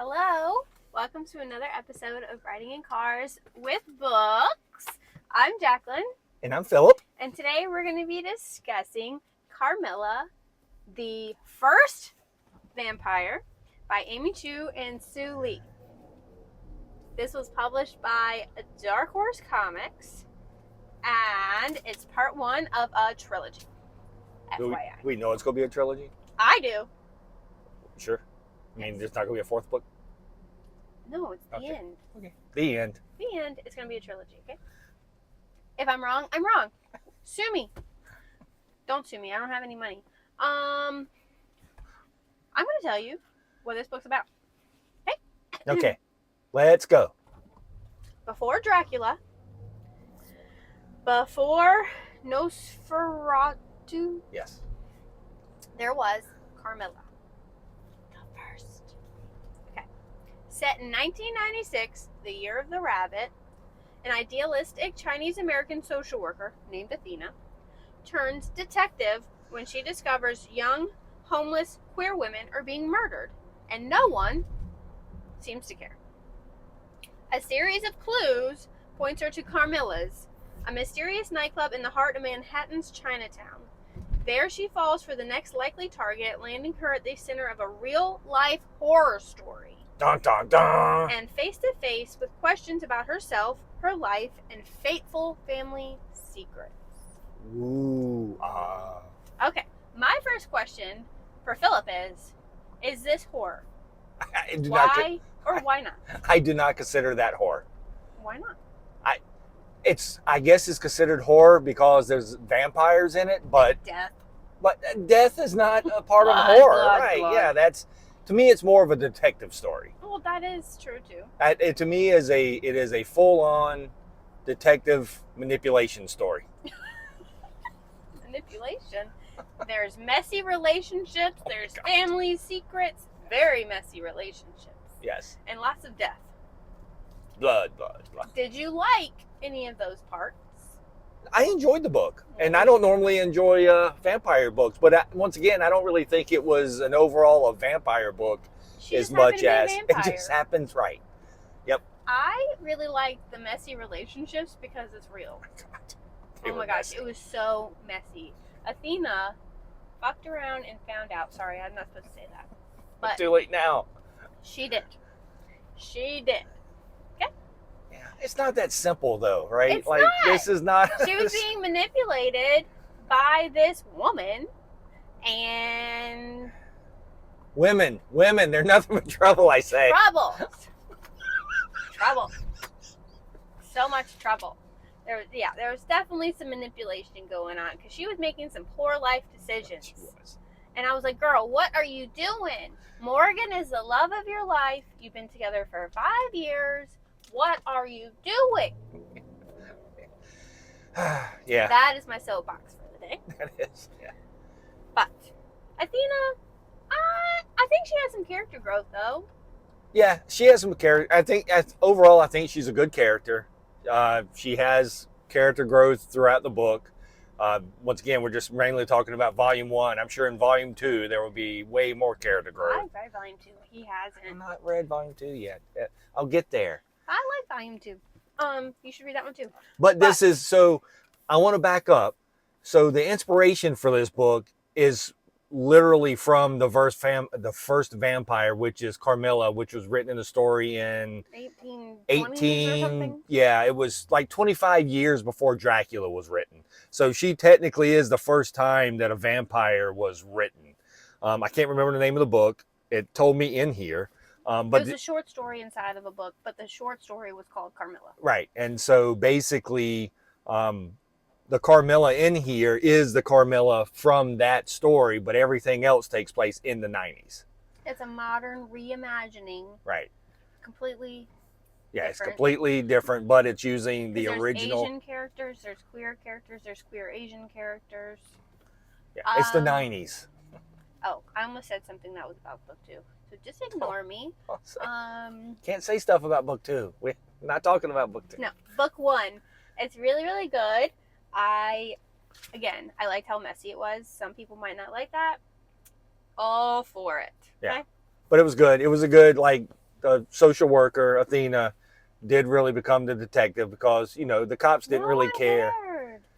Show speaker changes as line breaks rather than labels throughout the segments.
Hello, welcome to another episode of Writing in Cars with Books. I'm Jaclyn.
And I'm Phillip.
And today we're going to be discussing Carmilla, the first vampire by Amy Chu and Sue Lee. This was published by Dark Horse Comics, and it's part one of a trilogy. FYI.
We know it's going to be a trilogy?
I do.
Sure. I mean, there's not going to be a fourth book?
No, it's the
Okay.
end.
Okay. The end.
The end. It's going to be a trilogy, okay? If I'm wrong, I'm wrong. Sue me. Don't sue me. I don't have any money. I'm going to tell you what this book's about. Okay?
Okay. Let's go.
Before Dracula, before Nosferatu,
Yes.
there was Carmilla. The first. Okay. Set in 1996, the year of the rabbit, an idealistic Chinese-American social worker named Athena turns detective when she discovers young, homeless, queer women are being murdered, and no one seems to care. A series of clues points her to Carmilla's, a mysterious nightclub in the heart of Manhattan's Chinatown. There she falls for the next likely target, landing her at the center of a real-life horror story.
Dun, dun, dun.
And face-to-face with questions about herself, her life, and fateful family secrets.
Ooh.
Okay, my first question for Phillip is this horror? Why or why not?
I do not consider that horror.
Why not?
I guess it's considered horror because there's vampires in it, but
Death.
death is not a part of
Blood,
horror.
blood,
Right,
blood.
yeah, to me it's more of a detective story.
Well, that is true too.
To me it is a full-on detective manipulation story.
Manipulation. There's messy relationships. There's family secrets. Very messy relationships.
Yes.
And lots of death.
Blood.
Did you like any of those parts?
I enjoyed the book, and I don't normally enjoy vampire books, but once again, I don't really think it was an overall a vampire book
She
as
just happened
much
to be a
as it
vampire.
just happens right. Yep.
I really liked the messy relationships because it's real. Oh my gosh, it was so messy. Athena fucked around and found out. Sorry, I'm not supposed to say that. But
Too late now.
she did. She did.
Yeah, it's not that simple though, right?
It's not.
This is not.
She was being manipulated by this woman, and
women, they're nothing but trouble. I say.
trouble, so much trouble. There was definitely some manipulation going on because she was making some poor life decisions.
She was.
And I was like, girl, what are you doing? Morgan is the love of your life. You've been together for 5 years. What are you doing?
Yeah.
That is my soapbox for the day.
That is. Yeah.
But Athena, I think she has some character growth, though.
Yeah, she has some character. I think overall, I think she's a good character. She has character growth throughout the book. Once again, we're just mainly talking about volume 1. I'm sure in volume 2 there will be way more character growth.
I've read volume 2. He hasn't.
I've not read volume 2 yet. I'll get there.
I like volume 2. You should read that one too.
But this is so. I want to back up. So the inspiration for this book is literally from the first vampire, which is Carmilla, which was written in a story in
18 or something.
Yeah, it was like 25 years before Dracula was written. So she technically is the first time that a vampire was written. I can't remember the name of the book. It told me in here. But
it was a short story inside of a book, but the short story was called Carmilla.
Right. And so basically, the Carmilla in here is the Carmilla from that story, but everything else takes place in the 90s.
It's a modern reimagining.
Right.
Completely
Yeah,
different.
it's completely different, but it's using the original.
There's Asian characters, there's queer Asian characters.
Yeah, it's the 90s.
Oh, I almost said something that was about book 2. So just ignore me.
Can't say stuff about book 2. We're not talking about book 2.
No, book 1. It's really, really good. I liked how messy it was. Some people might not like that. All for it.
Yeah.
Okay?
But it was good. It was a good, like, the social worker, Athena, did really become the detective because, you know, the cops didn't really care.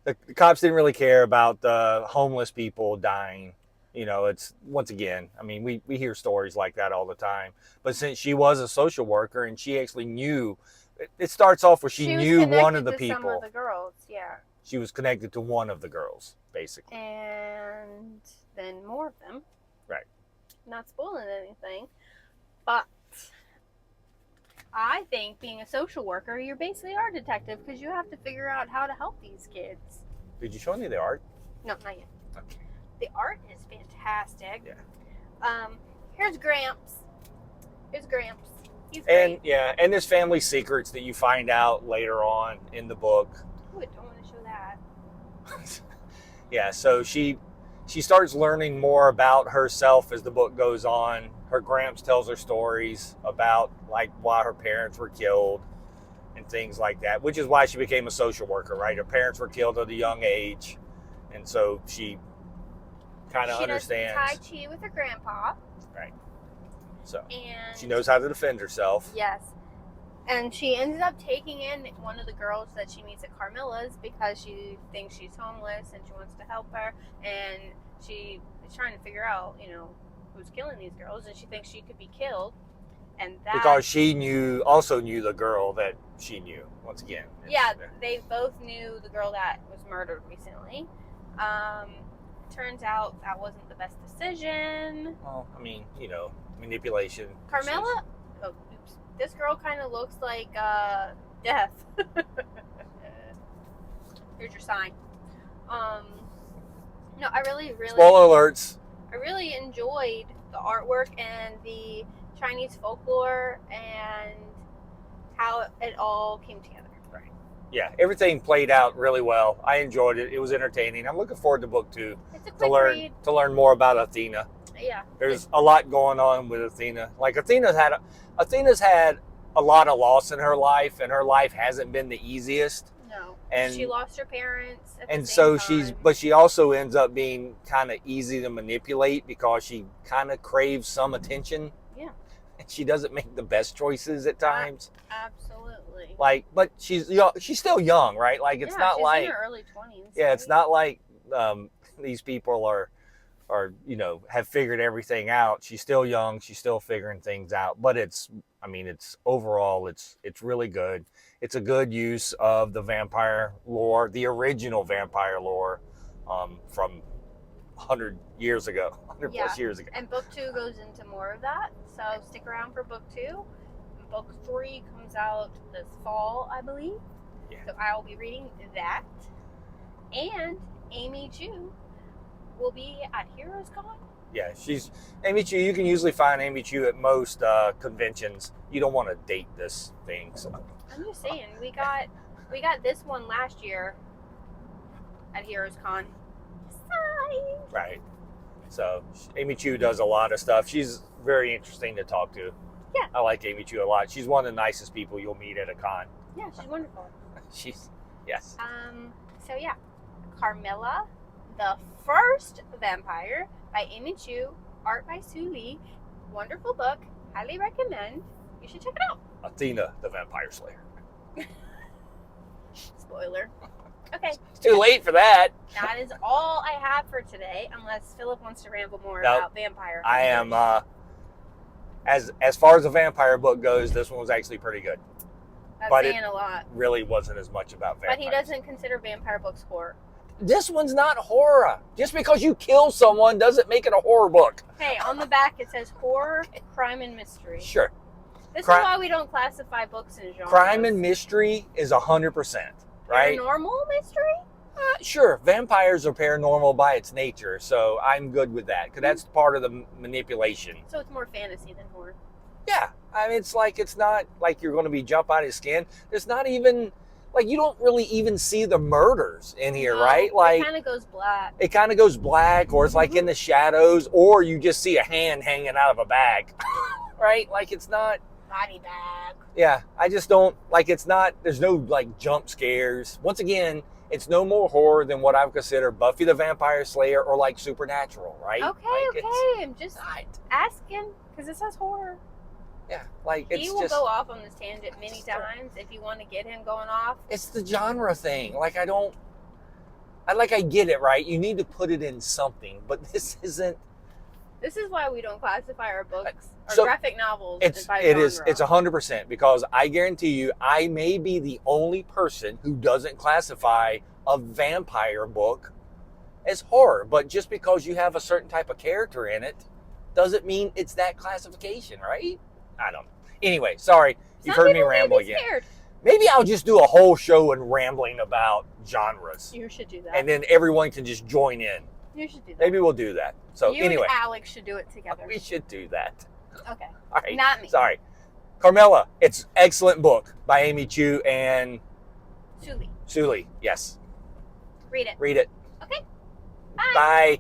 The cops didn't really care about the homeless people dying. You know, it's, once again, I mean, we hear stories like that all the time. But since she was a social worker and she actually knew, it starts off where she knew one of the people.
Some of the girls, yeah.
She was connected to one of the girls, basically.
And then more of them.
Right.
Not spoiling anything. But I think being a social worker, you basically are a detective because you have to figure out how to help these kids.
Did you show me the art?
No, not yet.
Okay.
The art is fantastic.
Yeah.
Here's Gramps. He's great.
And there's family secrets that you find out later on in the book.
Ooh, I don't want to show that.
Yeah, so she starts learning more about herself as the book goes on. Her Gramps tells her stories about like why her parents were killed and things like that, which is why she became a social worker, right? Her parents were killed at a young age, and so she kind of understands.
She does Tai Chi with her grandpa.
Right. So
and
she knows how to defend herself.
Yes. And she ended up taking in one of the girls that she meets at Carmilla's because she thinks she's homeless and she wants to help her. And she is trying to figure out, you know, who's killing these girls. And she thinks she could be killed. And that...
Because she also knew the girl that she knew, once again.
Yeah, they both knew the girl that was murdered recently. Turns out that wasn't the best decision.
Well, I mean, you know, manipulation.
Carmilla? Oh, oops. This girl kind of looks like death. Here's your sign. No, I really
Spoiler alerts.
I really enjoyed the artwork and the Chinese folklore and how it all came together.
Right. Yeah, everything played out really well. I enjoyed it. It was entertaining. I'm looking forward to book 2.
It's a quick read.
To learn more about Athena.
Yeah.
There's a lot going on with Athena. Like Athena's had a lot of loss in her life, and her life hasn't been the easiest.
No.
And
she lost her parents at
and
the same
so
time.
she also ends up being kind of easy to manipulate because she kind of craves some attention.
Yeah.
And she doesn't make the best choices at times.
Absolutely.
Like, but she's still young, right? Like it's not
she's
like
in her early 20s.
Yeah,
right?
it's not like these people are you know, have figured everything out. She's still young. She's still figuring things out. But it's overall, it's really good. It's a good use of the vampire lore, the original vampire lore from 100 years ago, 100 plus years ago.
And book 2 goes into more of that. So stick around for book 2. Book 3 comes out this fall, I believe.
Yeah.
So I will be reading that. And Amy Chu will be at Heroes Con.
Yeah, she's Amy Chu. You can usually find Amy Chu at most conventions. You don't want to date this thing. So.
I'm just saying, we got this one last year at Heroes Con.
Right. So Amy Chu does a lot of stuff. She's very interesting to talk to.
Yeah.
I like Amy Chu a lot. She's one of the nicest people you'll meet at a con.
Yeah, she's wonderful.
Yes.
So yeah, Carmilla, the First Vampire by Amy Chu, art by Sue Lee. Wonderful book. Highly recommend. You should check it out.
Athena, the Vampire Slayer.
Spoiler. Okay.
It's too late for that.
That is all I have for today, unless Philip wants to ramble more about vampire.
I am, as far as a vampire book goes, this one was actually pretty good.
That's saying a lot.
Really wasn't as much about vampires.
But he doesn't consider vampire books horror.
This one's not horror. Just because you kill someone doesn't make it a horror book.
Hey, on the back it says horror, crime, and mystery.
Sure.
This is why we don't classify books in genres.
Crime and mystery is 100%, right?
Paranormal mystery?
Sure. Vampires are paranormal by its nature, so I'm good with that because that's part of the manipulation.
So it's more fantasy than horror.
Yeah. I mean, it's not like you're going to be jump out of his skin. There's not even, like, you don't really even see the murders in here, right? Like,
it kind of goes black.
It kind of goes black, or it's like in the shadows, or you just see a hand hanging out of a bag, right? Like, it's not...
Body bag.
Yeah, I just don't, like, it's not, there's no, like, jump scares. Once again, it's no more horror than what I would consider Buffy the Vampire Slayer or, like, Supernatural, right?
Okay,
like,
okay. I'm just asking, because it says horror.
Yeah, like it's
He will
just
go off on this tangent many times if you want to get him going off.
it's the genre thing. Like I get it, right? You need to put it in something, but this isn't.
This is why we don't classify our books or
So,
graphic novels
It's
by
it
genre.
is it's 100% because I guarantee you I may be the only person who doesn't classify a vampire book as horror, but just because you have a certain type of character in it doesn't mean it's that classification, right? I don't know. Anyway, sorry, you've
Some
heard me
people may
ramble
be
again.
scared.
Maybe I'll just do a whole show and rambling about genres,
You should do that.
and then everyone can just join in.
You should do that.
Maybe we'll do that. So
you
anyway,
and Alex should do it together.
we should do that.
Okay.
All right.
Not me.
Sorry. Carmilla, it's excellent book by Amy Chu and
Suli.
Suli. Yes.
Read it.
Read it.
Okay. Bye.
Bye.